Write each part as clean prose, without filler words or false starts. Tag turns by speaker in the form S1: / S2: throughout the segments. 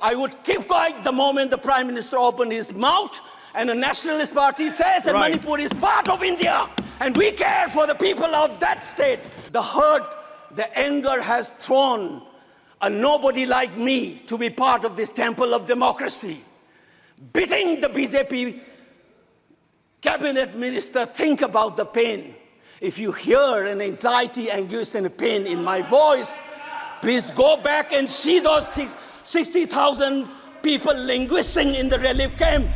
S1: I would keep quiet the moment the Prime Minister opened his mouth and the Nationalist Party says that Manipur is part of India and we care for the people of that state. The hurt, the anger has thrown a nobody like me to be part of this temple of democracy. Beating the BJP cabinet minister, think about the pain. If you hear an anxiety, anguish, and pain in my voice, please go back and see those 60,000 people languishing in the relief camp.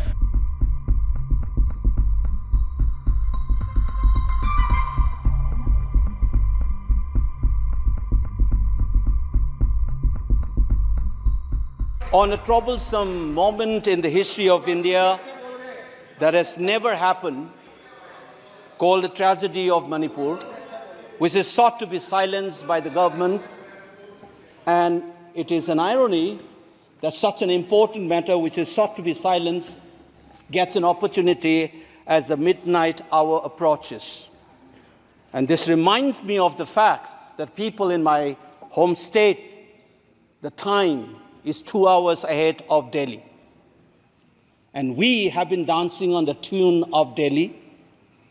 S1: On a troublesome moment in the history of India that has never happened, called the tragedy of Manipur, which is sought to be silenced by the government. And it is an irony that such an important matter which is sought to be silenced gets an opportunity as the midnight hour approaches. And this reminds me of the fact that people in my home state, the time is 2 hours ahead of Delhi. And we have been dancing on the tune of Delhi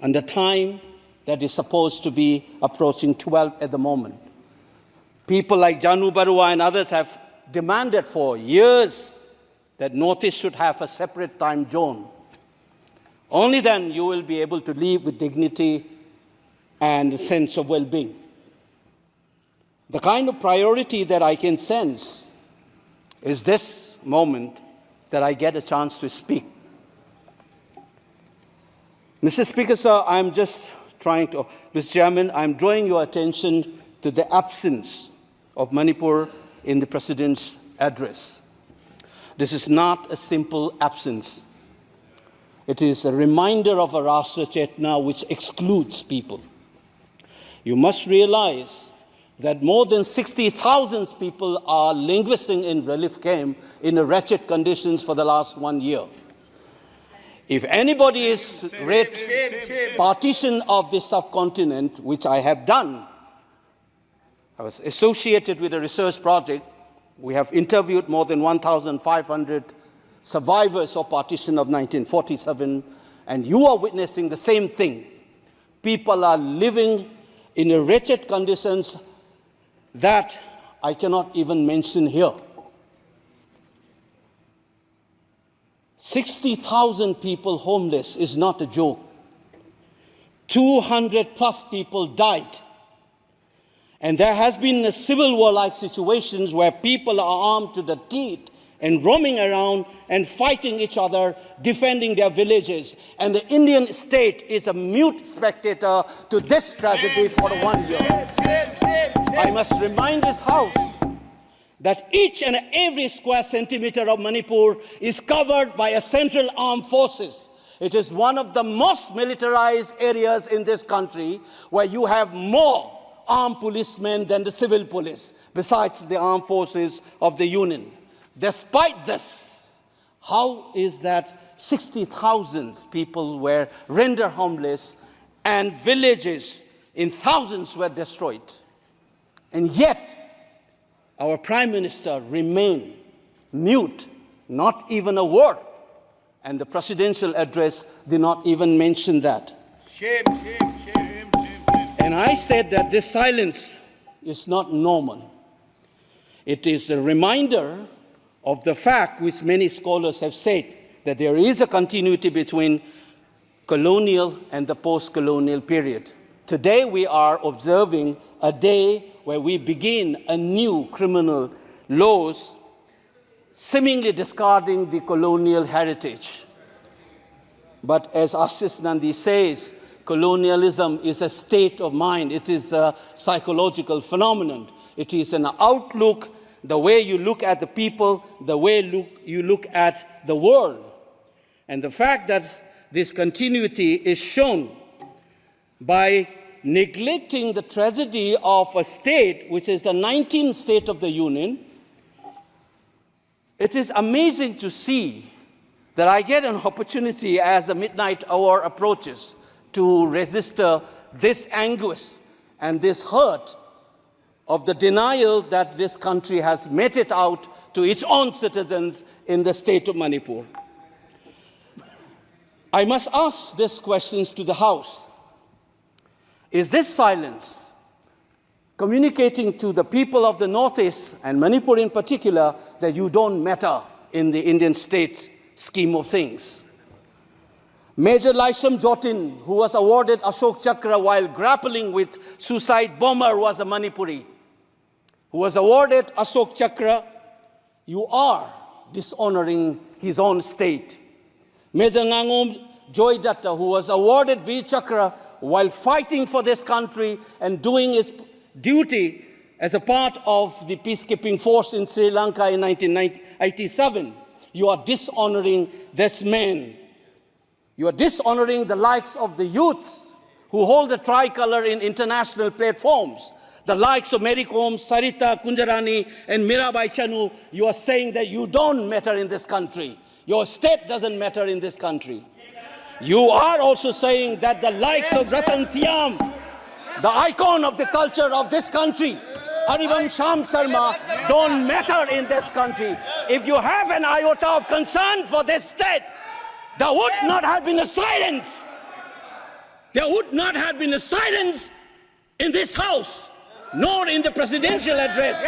S1: and the time that is supposed to be approaching 12 at the moment. People like Janu Barua and others have demanded for years that Northeast should have a separate time zone. Only then you will be able to live with dignity and a sense of well-being. The kind of priority that I can sense is this moment that I get a chance to speak. Mr. Speaker, sir, Mr. Chairman, I'm drawing your attention to the absence of Manipur in the President's address. This is not a simple absence. It is a reminder of a Rashtra Chetna which excludes people. You must realize that more than 60,000 people are languishing in relief camp in wretched conditions for the last 1 year. If anybody is read partition of this subcontinent, which I have done, I was associated with a research project. We have interviewed more than 1,500 survivors of partition of 1947, and you are witnessing the same thing. People are living in wretched conditions that I cannot even mention here. 60,000 people homeless is not a joke. 200 plus people died. And there has been a civil war-like situations where people are armed to the teeth and roaming around and fighting each other, defending their villages. And the Indian state is a mute spectator to this tragedy for 1 year. I must remind this House that each and every square centimeter of Manipur is covered by a central armed forces. It is one of the most militarized areas in this country where you have more armed policemen than the civil police, besides the armed forces of the Union. Despite this, how is that 60,000 people were rendered homeless and villages in thousands were destroyed? And yet, our Prime Minister remained mute, not even a word. And the presidential address did not even mention that. Shame, shame, shame, shame, shame. And I said that this silence is not normal. It is a reminder of the fact which many scholars have said, that there is a continuity between colonial and the post-colonial period. Today we are observing a day where we begin a new criminal laws, seemingly discarding the colonial heritage. But as Ashish Nandi says, colonialism is a state of mind. It is a psychological phenomenon. It is an outlook, the way you look at the people, the way you look at the world. And the fact that this continuity is shown by neglecting the tragedy of a state, which is the 19th state of the Union. It is amazing to see that I get an opportunity as the midnight hour approaches to register this anguish and this hurt of the denial that this country has meted out to its own citizens in the state of Manipur. I must ask these questions to the House. Is this silence communicating to the people of the Northeast, and Manipur in particular, that you don't matter in the Indian state scheme of things? Major Laisam Jotin, who was awarded Ashok Chakra while grappling with suicide bomber, was a Manipuri, who was awarded Ashok Chakra. You are dishonoring his own state. Major Angomcho Datta, who was awarded Veer Chakra while fighting for this country and doing his duty as a part of the peacekeeping force in Sri Lanka in 1987. You are dishonoring this man. You are dishonoring the likes of the youths who hold the tricolor in international platforms. The likes of Mary Kom, Sarita Kunjarani, and Mirabai Chanu. You are saying that you don't matter in this country. Your state doesn't matter in this country. You are also saying that the likes of Ratan Thiam, the icon of the culture of this country, Harivam Sham Sarma, don't matter in this country. If you have an iota of concern for this state, there would not have been a silence. There would not have been a silence in this House, nor in the presidential address.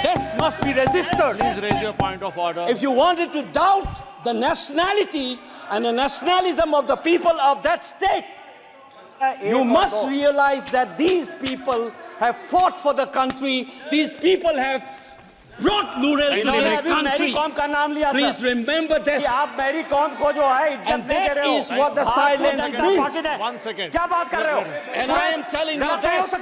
S1: This must be registered.
S2: Please raise your point of order.
S1: If you wanted to doubt the nationality and the nationalism of the people of that state, you must realize that these people have fought for the country. These people have brought rural to this country. Please remember this. And that is what the silence means.
S2: 1 second.
S1: And I am telling you this.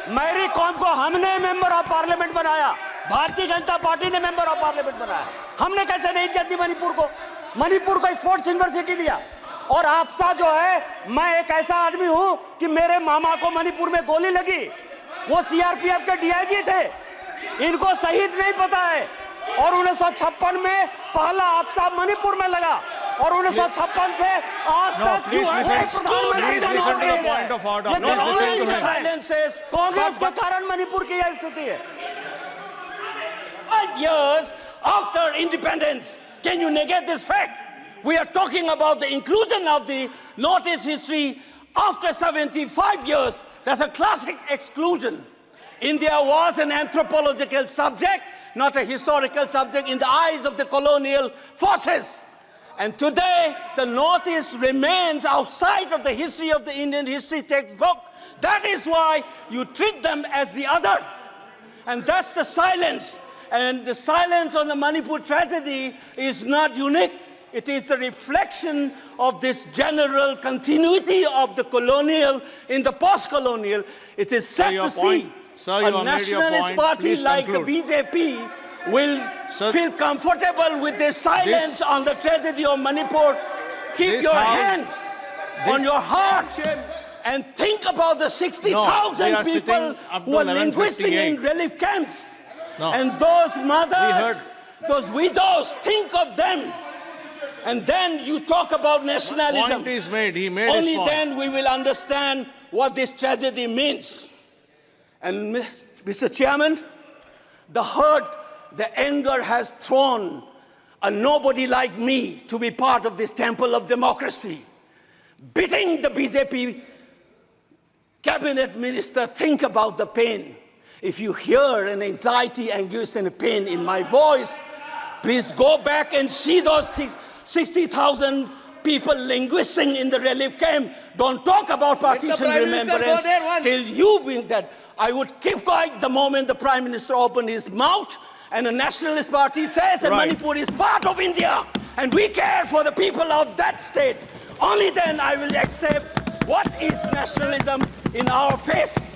S3: Mary Kom को हमने member of parliament बनाया, Bharatiya Janata party ने member of parliament बनाया। हमने कैसे नहीं इज्जत दी मणिपुर को स्पोर्ट्स यूनिवर्सिटी दिया। और आपसा जो है, मैं एक ऐसा आदमी हूं कि मेरे मामा को मणिपुर में गोली लगी, वो सीआरपीएफ के डीआईजी थे, इनको शहीद नहीं पता है। और 1956 में पहला आपसा मणिपुर में लगा, और 1956 से आज तक कांग्रेस के कारण मणिपुर की यह स्थिति है।
S1: 5 years after independence, can you negate this fact? We are talking about the inclusion of the Northeast history after 75 years. That's a classic exclusion. India was an anthropological subject, not a historical subject in the eyes of the colonial forces. And today, the Northeast remains outside of the history of the Indian history textbook. That is why you treat them as the other. And that's the silence. And the silence on the Manipur tragedy is not unique. It is a reflection of this general continuity of the colonial in the post-colonial. It is sad to see a nationalist party like the BJP will feel comfortable with this silence on the tragedy of Manipur. Keep your hands on your heart and think about the 60,000 people who are linguistic in relief camps. And those mothers, those widows, think of them. And then you talk about nationalism.
S2: Point is made. He made
S1: Only
S2: his point.
S1: then we will understand what this tragedy means. And Mr. Chairman, the hurt, the anger has thrown a nobody like me to be part of this temple of democracy. Beating the BJP cabinet minister, think about the pain. If you hear an anxiety, anguish, and pain in my voice, please go back and see those 60,000 people linguisting in the relief camp. Don't talk about partition remembrance till you bring that. I would keep quiet the moment the Prime Minister opened his mouth and the Nationalist Party says that Manipur is part of India and we care for the people of that state. Only then I will accept what is nationalism in our face.